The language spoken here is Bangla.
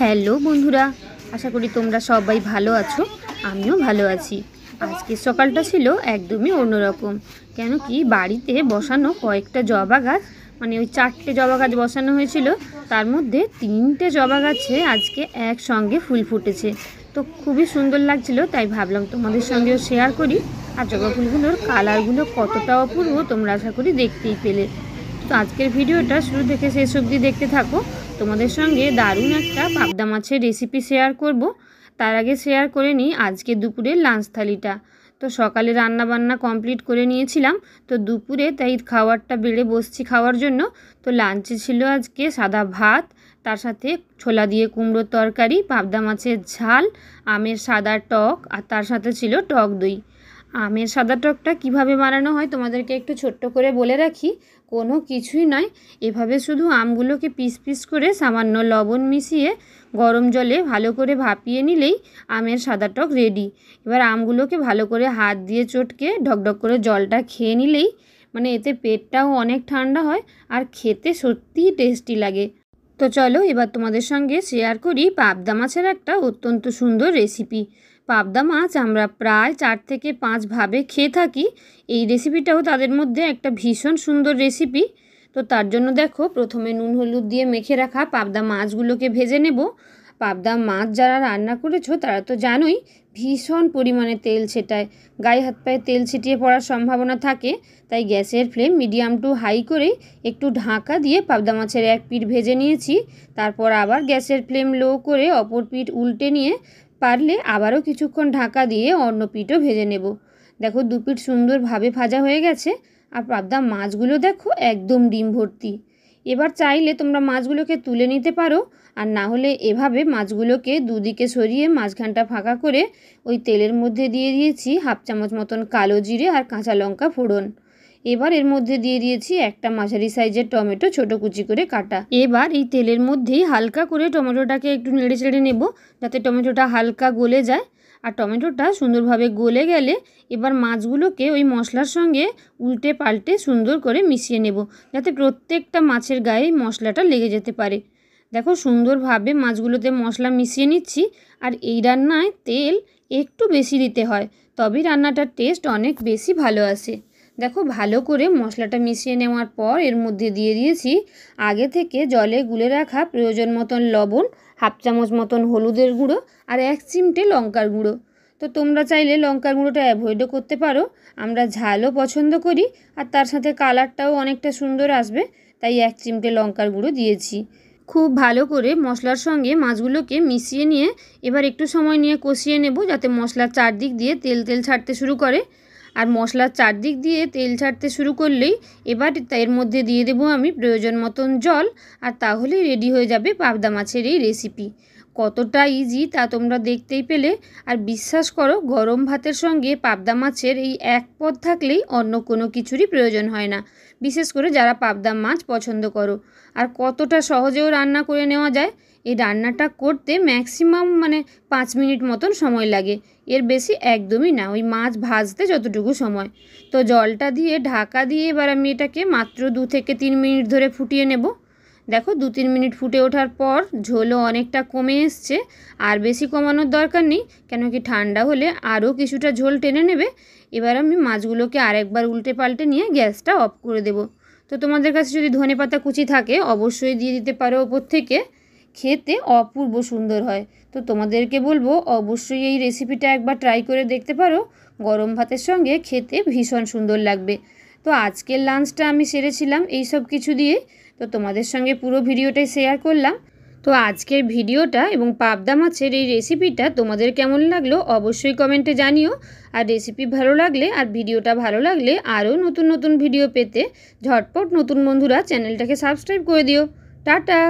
হ্যালো বন্ধুরা, আশা করি তোমরা সবাই ভালো আছো। আমিও ভালো আছি। আজকের সকালটা ছিল একদমই অন্যরকম। কেন কি বাড়িতে বসানো কয়েকটা জবা গাছ, মানে ওই 4টে জবা গাছ বসানো হয়েছিল, তার মধ্যে 3টে জবা গাছে আজকে একসঙ্গে ফুল ফুটেছে। তো খুবই সুন্দর লাগছিল, তাই ভাবলাম তোমাদের সঙ্গেও শেয়ার করি। আর জবা ফুলগুলোর কালারগুলো কতটা অপূর্ব তোমরা আশা করি দেখতেই পেলে। তো আজকের ভিডিওটা শুরু থেকে শেষ অবধি দেখতে থাকো। তোমাদের সঙ্গে দারুণ একটা পাবদা মাছের রেসিপি শেয়ার করব। তার আগে শেয়ার করে নিই আজকে দুপুরের লাঞ্চ থালিটা। তো সকালে রান্না বান্না কমপ্লিট করে নিয়েছিলাম, তো দুপুরে তাই খাবারটা বেড়ে বসছি খাওয়ার জন্য। তো লাঞ্চে ছিল আজকে সাদা ভাত, তার সাথে ছোলা দিয়ে কুমড়োর তরকারি, পাবদা মাছের ঝাল, আমের সাদা টক, আর তার সাথে ছিল টক দই। আমের সাদা টকটা কিভাবে বানানো হয় তোমাদেরকে একটু ছোট্ট করে বলে রাখি। কোনো কিছুই নয়, এভাবে শুধু আমগুলোকে পিস পিস করে সামান্য লবণ মিশিয়ে গরম জলে ভালো করে ভাপিয়ে নিলেই আমের সাদা টক রেডি। এবার আমগুলোকে ভালো করে হাত দিয়ে চটকে ঢকঢক করে জলটা খেয়ে নিলেই মানে এতে পেটটাও অনেক ঠান্ডা হয় আর খেতে সত্যিই টেস্টি লাগে। তো চলো এবার তোমাদের সঙ্গে শেয়ার করি পাবদা মাছের একটা অত্যন্ত সুন্দর রেসিপি। পাবদা মাছ আমরা প্রায় 4 থেকে 5 ভাবে খেয়ে থাকি। এই রেসিপিটাও তাদের মধ্যে একটা ভীষণ সুন্দর রেসিপি। তো তার জন্য দেখো, প্রথমে নুন হলুদ দিয়ে মেখে রাখা পাবদা মাছগুলোকে ভেজে নেব। পাবদা মাছ যারা রান্না করেছো তারা তো জানোই ভীষণ পরিমাণে তেল ছেটায়, গায়ে হাত পায়ে তেল ছিটিয়ে পড়ার সম্ভাবনা থাকে। তাই গ্যাসের ফ্লেম মিডিয়াম টু হাই করেই একটু ঢাকা দিয়ে পাবদা মাছের এক পিঠ ভেজে নিয়েছি। তারপর আবার গ্যাসের ফ্লেম লো করে অপর পিঠ উল্টে নিয়ে পারলে আবারও কিছুক্ষণ ঢাকা দিয়ে অন্য পিঠও ভেজে নেব। দেখো দুপিঠ সুন্দরভাবে ভাজা হয়ে গেছে। আর পাবদা মাছগুলো দেখো একদম ডিম ভর্তি। এবার চাইলে তোমরা মাছগুলোকে তুলে নিতে পারো, আর না হলে এভাবে মাছগুলোকে দুদিকে সরিয়ে মাঝখানটা ফাঁকা করে ওই তেলের মধ্যে দিয়ে দিয়েছি হাফ চামচ মতন কালো জিরে আর কাঁচা লঙ্কা ফোড়ন। এবার এর মধ্যে দিয়ে দিয়েছি একটা মাঝারি সাইজের টমেটো ছোটো কুচি করে কাটা। এবার এই তেলের মধ্যেই হালকা করে টমেটোটাকে একটু নেড়ে চেড়ে নেব, যাতে টমেটোটা হালকা গলে যায়। আর টমেটোটা সুন্দরভাবে গলে গেলে এবার মাছগুলোকে ওই মশলার সঙ্গে উল্টে পাল্টে সুন্দর করে মিশিয়ে নেব, যাতে প্রত্যেকটা মাছের গায়ে মশলাটা লেগে যেতে পারে। দেখো সুন্দরভাবে মাছগুলোতে মশলা মিশিয়ে নিচ্ছি। আর এই রান্নায় তেল একটু বেশি দিতে হয়, তবেই রান্নাটার টেস্ট অনেক বেশি ভালো আসে। দেখো ভালো করে মশলাটা মিশিয়ে নেওয়ার পর এর মধ্যে দিয়ে দিয়েছি আগে থেকে জলে গুলে রাখা প্রয়োজন মতন লবণ, হাফ চামচ মতন হলুদের গুঁড়ো আর 1 চিমটে লঙ্কার গুঁড়ো। তো তোমরা চাইলে লঙ্কার গুঁড়োটা অ্যাভয়েডও করতে পারো। আমরা ঝালও পছন্দ করি আর তার সাথে কালারটাও অনেকটা সুন্দর আসবে, তাই 1 চিমটে লঙ্কার গুঁড়ো দিয়েছি। খুব ভালো করে মশলার সঙ্গে মাছগুলোকে মিশিয়ে নিয়ে এবার একটু সময় নিয়ে কষিয়ে নেব, যাতে মশলার চারদিক দিয়ে তেল তেল ছাড়তে শুরু করে। আর মশলার চারদিক দিয়ে তেল ছাড়তে শুরু করলেই এবার এর মধ্যে দিয়ে দেবো আমি প্রয়োজন মতন জল, আর তাহলেই রেডি হয়ে যাবে পাবদা মাছের এই রেসিপি। কতটা ইজি তা তোমরা দেখতেই পেলে। আর বিশ্বাস করো, গরম ভাতের সঙ্গে পাবদা মাছের এই এক পদ থাকলেই অন্য কোনো কিছুরই প্রয়োজন হয় না, বিশেষ করে যারা পাবদা মাছ পছন্দ করো। আর কতটা সহজেও রান্না করে নেওয়া যায়। এই রান্নাটা করতে ম্যাক্সিমাম 5 মিনিট মতন সময় লাগে, এর বেশি একদমই না, ওই মাছ ভাজতে যতটুকু সময়। তো জলটা দিয়ে ঢাকা দিয়ে এবার আমি এটাকে মাত্র 2 থেকে 3 মিনিট ধরে ফুটিয়ে নেব। দেখো 2-3 মিনিট ফুটে ওঠার পর ঝোলও অনেকটা কমে এসছে। আর বেশি কমানোর দরকার নেই, কেন কি ঠান্ডা হলে আরও কিছুটা ঝোল টেনে নেবে। এবার আমি মাছগুলোকে আরেকবার উল্টে পাল্টে নিয়ে গ্যাসটা অফ করে দেব। তো তোমাদের কাছে যদি ধনেপাতা কুচি থাকে অবশ্যই দিয়ে দিতে পারো ওপর থেকে, খেতে অপূর্ব সুন্দর হয়। তো তোমাদেরকে বলবো অবশ্যই এই রেসিপিটা একবার ট্রাই করে দেখতে পারো, গরম ভাতের সঙ্গে খেতে ভীষণ সুন্দর লাগবে। তো আজকের লাঞ্চটা আমি সেরেছিলাম এই সব কিছু দিয়ে। তো তোমাদের সঙ্গে পুরো ভিডিওটাই শেয়ার করলাম। তো আজকের ভিডিওটা এবং পাবদা মাছের এই রেসিপিটা তোমাদের কেমন লাগলো অবশ্যই কমেন্টে জানিও। আর রেসিপি ভালো লাগলে আর ভিডিওটা ভালো লাগলে আরও নতুন নতুন ভিডিও পেতে ঝটপট নতুন বন্ধুরা চ্যানেলটাকে সাবস্ক্রাইব করে দিও। টাটা।